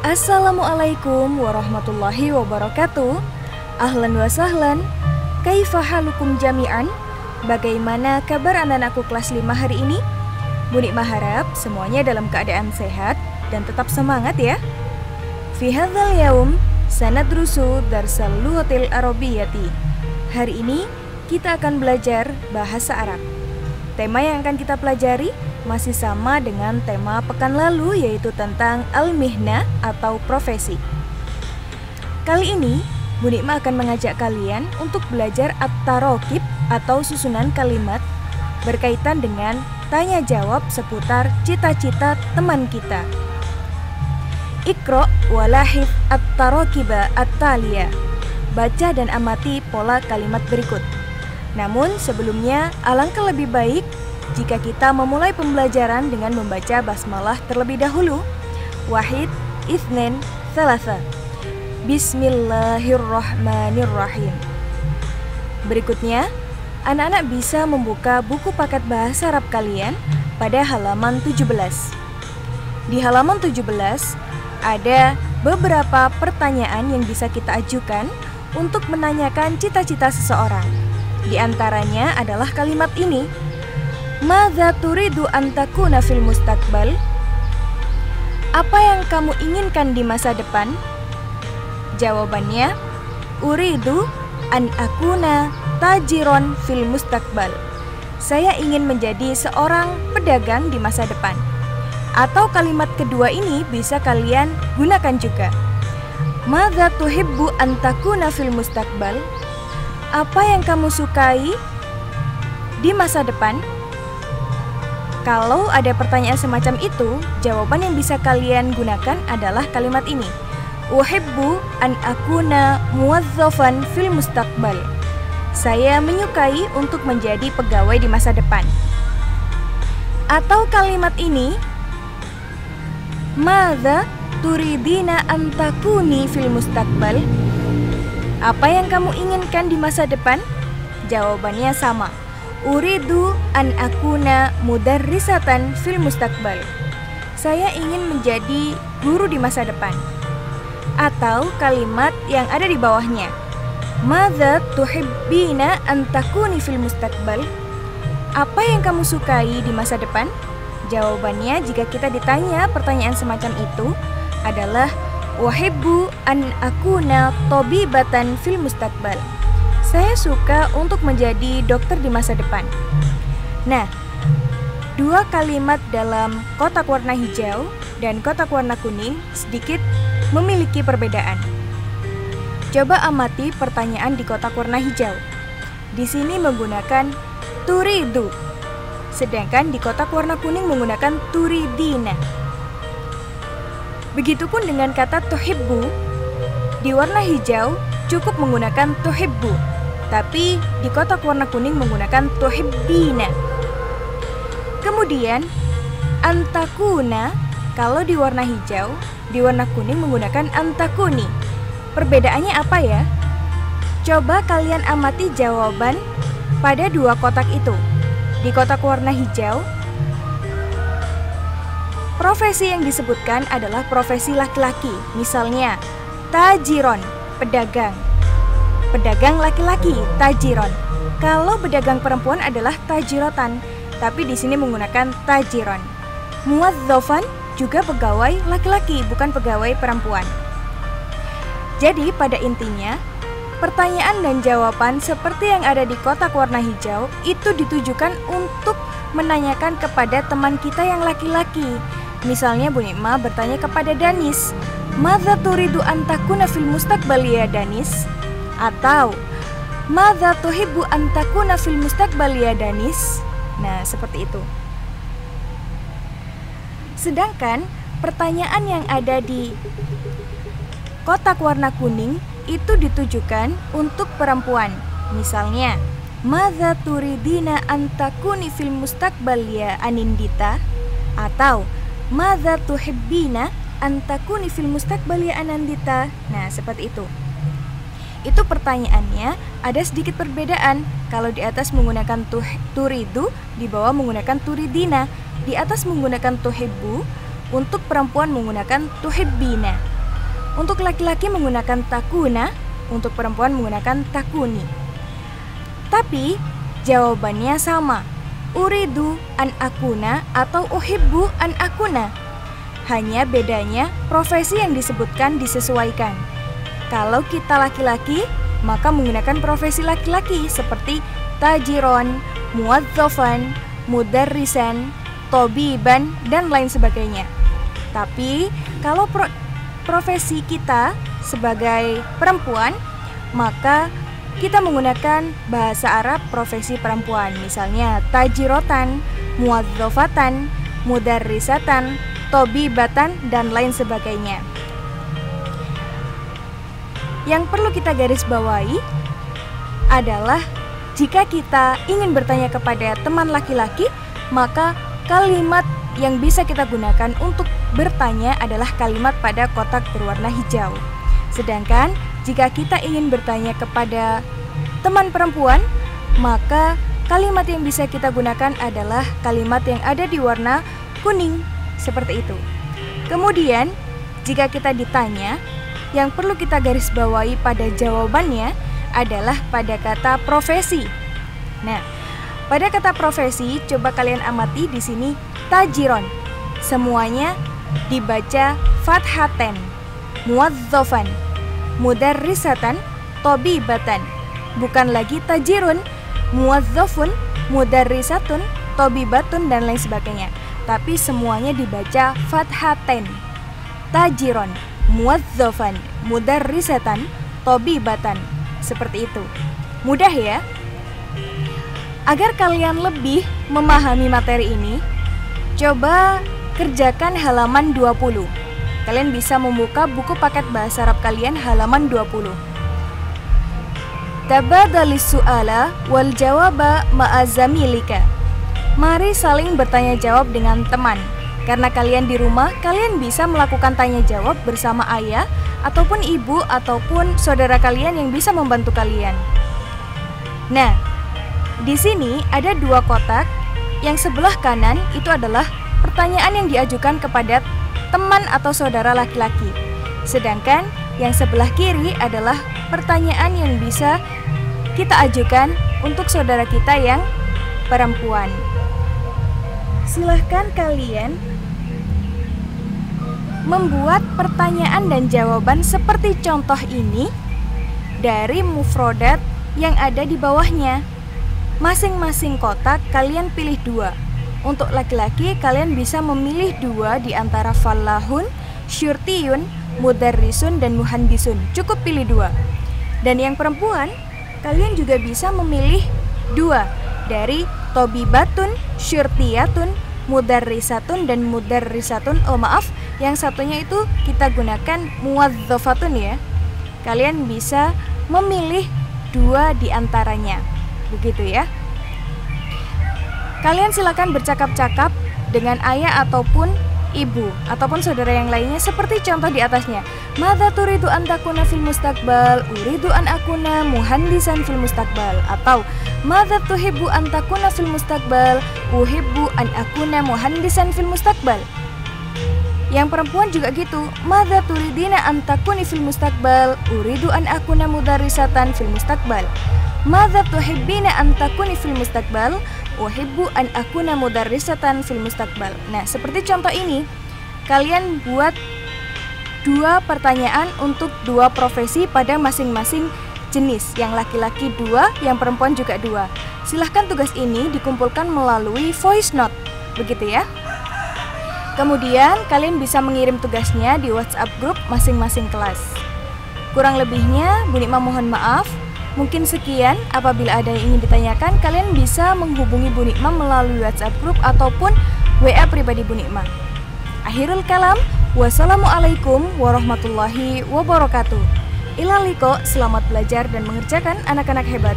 Assalamualaikum warahmatullahi wabarakatuh. Ahlan wa sahlan. Kaifa halukum jami'an? Bagaimana kabar anak-anakku kelas 5 hari ini? Bu Nikmah harap semuanya dalam keadaan sehat dan tetap semangat ya. Fi hadzal yaum sanadrusu darsal lughatil arabiyyati. Hari ini kita akan belajar bahasa Arab. Tema yang akan kita pelajari masih sama dengan tema pekan lalu, yaitu tentang al-mihna atau profesi. Kali ini Bu Nikmah akan mengajak kalian untuk belajar at-tarokib atau susunan kalimat berkaitan dengan tanya jawab seputar cita-cita teman kita. Iqra walahif at-tarokiba at-taliya. Baca dan amati pola kalimat berikut. Namun sebelumnya alangkah lebih baik jika kita memulai pembelajaran dengan membaca basmalah terlebih dahulu. Wahid, itsnain, tsalatsa. Bismillahirrahmanirrahim. Berikutnya, anak-anak bisa membuka buku paket bahasa Arab kalian pada halaman 17. Di halaman 17 ada beberapa pertanyaan yang bisa kita ajukan untuk menanyakan cita-cita seseorang. Di antaranya adalah kalimat ini. Madza turidu an takuna fil mustaqbal? Apa yang kamu inginkan di masa depan? Jawabannya, uridu an akuna tajiron fil mustaqbal. Saya ingin menjadi seorang pedagang di masa depan. Atau kalimat kedua ini bisa kalian gunakan juga. Madza tuhibbu an takuna fil mustaqbal? Apa yang kamu sukai di masa depan? Kalau ada pertanyaan semacam itu, jawaban yang bisa kalian gunakan adalah kalimat ini. Uhibbu an akuna muwazzafan fil mustaqbal. Saya menyukai untuk menjadi pegawai di masa depan. Atau kalimat ini. Madza turidina an takuni fil mustaqbal? Apa yang kamu inginkan di masa depan? Jawabannya sama. Uridu an akuna mudarrisatan fil mustaqbal. Saya ingin menjadi guru di masa depan. Atau kalimat yang ada di bawahnya. Madza tuhibbina an takuni fil mustaqbal? Apa yang kamu sukai di masa depan? Jawabannya jika kita ditanya pertanyaan semacam itu adalah uhibbu an akuna thabibatan fil mustaqbal. Saya suka untuk menjadi dokter di masa depan. Nah, dua kalimat dalam kotak warna hijau dan kotak warna kuning sedikit memiliki perbedaan. Coba amati pertanyaan di kotak warna hijau. Di sini menggunakan turidu, sedangkan di kotak warna kuning menggunakan turidina. Begitupun dengan kata tuhibbu. Di warna hijau cukup menggunakan tuhibbu, tapi di kotak warna kuning menggunakan tuhibbina. Kemudian antakuna, kalau di warna hijau, di warna kuning menggunakan antakuni. Perbedaannya apa ya? Coba kalian amati jawaban pada dua kotak itu. Di kotak warna hijau, profesi yang disebutkan adalah profesi laki-laki. Misalnya, tajiron, pedagang. Pedagang laki-laki, tajiron. Kalau pedagang perempuan adalah tajirotan, tapi di sini menggunakan tajiron. Muwazzafan juga pegawai laki-laki, bukan pegawai perempuan. Jadi pada intinya, pertanyaan dan jawaban seperti yang ada di kotak warna hijau itu ditujukan untuk menanyakan kepada teman kita yang laki-laki. Misalnya Bu Nikmah bertanya kepada Danis, Madza turidu an takuna fil mustaqbal ya Danis? Atau Madza tuhibbu an takuna fil mustaqbal ya Danis? Nah, seperti itu. Sedangkan pertanyaan yang ada di kotak warna kuning itu ditujukan untuk perempuan. Misalnya, Madza turidina an takuni fil mustaqbal ya Anindita? Atau Madza tuhibbina an takuni fil mustaqbal ya Anandita? Nah, seperti itu. Itu pertanyaannya ada sedikit perbedaan. Kalau di atas menggunakan turidu, di bawah menggunakan turidina. Di atas menggunakan tuhibbu, untuk perempuan menggunakan tuhibbina. Untuk laki-laki menggunakan takuna, untuk perempuan menggunakan takuni. Tapi jawabannya sama, uridu an akuna atau uhibbu an akuna. Hanya bedanya profesi yang disebutkan disesuaikan. Kalau kita laki-laki, maka menggunakan profesi laki-laki seperti tajiron, muwadzafan, mudarrisan, tobiban, dan lain sebagainya. Tapi kalau profesi kita sebagai perempuan, maka kita menggunakan bahasa Arab profesi perempuan. Misalnya tajirotan, muwadzafatan, mudarrisatan, tobibatan, dan lain sebagainya. Yang perlu kita garis bawahi adalah jika kita ingin bertanya kepada teman laki-laki, maka kalimat yang bisa kita gunakan untuk bertanya adalah kalimat pada kotak berwarna hijau. Sedangkan jika kita ingin bertanya kepada teman perempuan, maka kalimat yang bisa kita gunakan adalah kalimat yang ada di warna kuning, seperti itu. Kemudian, jika kita ditanya, yang perlu kita garis bawahi pada jawabannya adalah pada kata profesi. Nah, pada kata profesi, coba kalian amati di sini tajiron. Semuanya dibaca fathaten, muwadzafan, mudarrisatan, tobibatan. Bukan lagi tajirun, muwadzafun, mudarrisatun, tobibatun, dan lain sebagainya. Tapi semuanya dibaca fathaten. Tajiron, muwadzafan, mudarrisatan, tobibatan. Seperti itu. Mudah ya? Agar kalian lebih memahami materi ini, coba kerjakan halaman 20. Kalian bisa membuka buku paket bahasa Arab kalian halaman 20. Tabadalis su'ala wal jawaba ma'azamilika. Mari saling bertanya jawab dengan teman. Karena kalian di rumah, kalian bisa melakukan tanya jawab bersama ayah ataupun ibu ataupun saudara kalian yang bisa membantu kalian. Nah, di sini ada dua kotak. Yang sebelah kanan itu adalah pertanyaan yang diajukan kepada teman atau saudara laki-laki. Sedangkan yang sebelah kiri adalah pertanyaan yang bisa kita ajukan untuk saudara kita yang perempuan. Silahkan kalian membuat pertanyaan dan jawaban seperti contoh ini dari mufrodat yang ada di bawahnya. Masing-masing kotak kalian pilih dua. Untuk laki-laki kalian bisa memilih dua di antara fallahun, syurtiyun, mudarrisun, dan muhandisun. Cukup pilih dua. Dan yang perempuan, kalian juga bisa memilih dua dari tobibatun, syurtiyatun, mudarrisatun, dan mudarrisatun. Oh maaf, yang satunya itu kita gunakan muwadzafatun ya. Kalian bisa memilih dua di antaranya. Begitu ya. Kalian silakan bercakap-cakap dengan ayah ataupun ibu ataupun saudara yang lainnya seperti contoh di atasnya. Madza turidu an takuna fil mustaqbal? Uridu an akuna muhandisan fil mustaqbal. Atau madza tuhibbu an takuna fil mustaqbal? Uhibbu an akuna muhandisan fil mustaqbal. Yang perempuan juga gitu. Madza turidina an takuni fil mustaqbal? Uridu an akuna mudarrisatan fil mustaqbal. Madza tuhibbina an takuni fil mustaqbal? Uhibbu an akuna mudarrisatan fil mustaqbal. Nah, seperti contoh ini, kalian buat dua pertanyaan untuk dua profesi pada masing-masing jenis. Yang laki-laki dua, yang perempuan juga dua. Silahkan tugas ini dikumpulkan melalui voice note. Begitu ya. Kemudian kalian bisa mengirim tugasnya di WhatsApp grup masing-masing kelas. Kurang lebihnya, Bu Nikma mohon maaf. Mungkin sekian. Apabila ada yang ingin ditanyakan, kalian bisa menghubungi Bu Nikma melalui WhatsApp grup ataupun WA pribadi Bu Nikma. Akhirul kalam, wassalamualaikum warahmatullahi wabarakatuh. Ila liqa, selamat belajar dan mengerjakan anak-anak hebat.